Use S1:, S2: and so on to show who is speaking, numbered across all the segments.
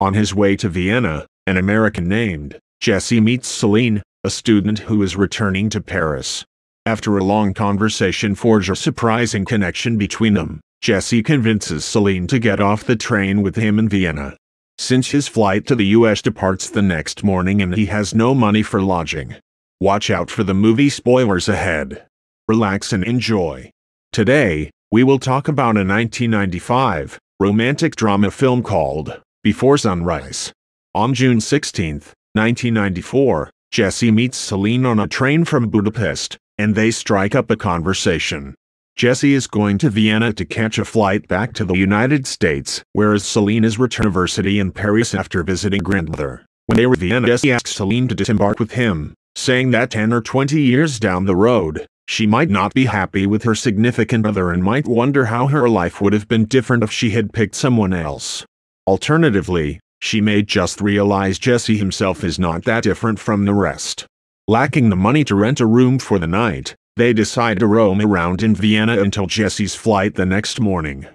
S1: On his way to Vienna, an American named Jesse meets Celine, a student who is returning to Paris. After a long conversation forges a surprising connection between them, Jesse convinces Celine to get off the train with him in Vienna. Since his flight to the US departs the next morning and he has no money for lodging. Watch out for the movie spoilers ahead. Relax and enjoy. Today, we will talk about a 1995 romantic drama film called Before Sunrise. On June 16, 1994, Jesse meets Celine on a train from Budapest, and they strike up a conversation. Jesse is going to Vienna to catch a flight back to the United States, whereas Celine is returning to university in Paris after visiting grandmother. When they were in Vienna, Jesse asks Celine to disembark with him, saying that 10 or 20 years down the road, she might not be happy with her significant other and might wonder how her life would have been different if she had picked someone else. Alternatively, she may just realize Jesse himself is not that different from the rest. Lacking the money to rent a room for the night, they decide to roam around in Vienna until Jesse's flight the next morning.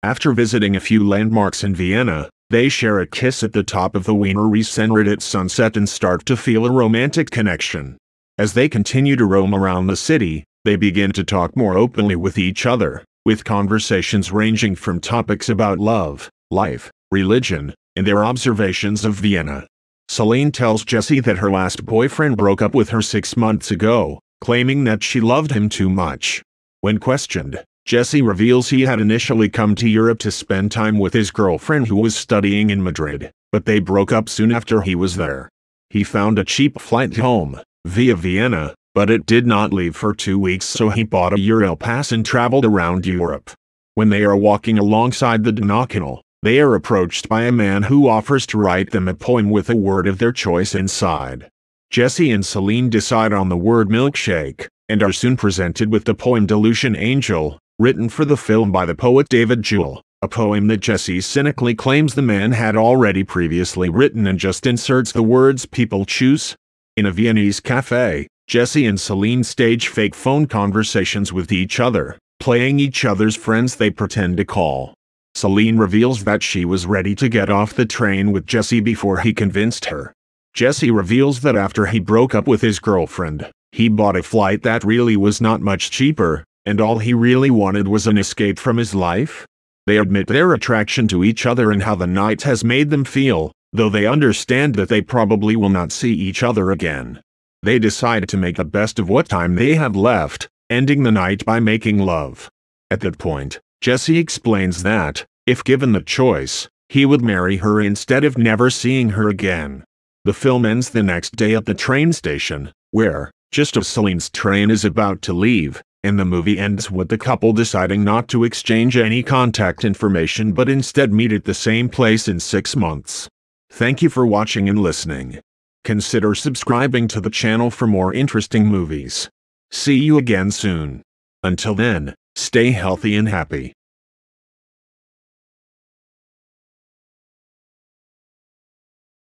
S1: After visiting a few landmarks in Vienna, they share a kiss at the top of the Wiener Riesenrad at sunset and start to feel a romantic connection. As they continue to roam around the city, they begin to talk more openly with each other, with conversations ranging from topics about love, life, religion, and their observations of Vienna. Celine tells Jesse that her last boyfriend broke up with her 6 months ago, claiming that she loved him too much. When questioned, Jesse reveals he had initially come to Europe to spend time with his girlfriend who was studying in Madrid, but they broke up soon after he was there. He found a cheap flight home, via Vienna, but it did not leave for 2 weeks, so he bought a Euro pass and traveled around Europe. When they are walking alongside the Donaukanal, they are approached by a man who offers to write them a poem with a word of their choice inside. Jesse and Celine decide on the word milkshake, and are soon presented with the poem Delusion Angel, written for the film by the poet David Jewell, a poem that Jesse cynically claims the man had already previously written and just inserts the words people choose. In a Viennese cafe, Jesse and Celine stage fake phone conversations with each other, playing each other's friends they pretend to call. Celine reveals that she was ready to get off the train with Jesse before he convinced her. Jesse reveals that after he broke up with his girlfriend, he bought a flight that really was not much cheaper, and all he really wanted was an escape from his life. They admit their attraction to each other and how the night has made them feel, though they understand that they probably will not see each other again. They decide to make the best of what time they have left, ending the night by making love. At that point, Jesse explains that, if given the choice, he would marry her instead of never seeing her again. The film ends the next day at the train station, where, just as Celine's train is about to leave, and the movie ends with the couple deciding not to exchange any contact information but instead meet at the same place in 6 months. Thank you for watching and listening. Consider subscribing to the channel for more interesting movies. See you again soon. Until then, stay healthy and happy.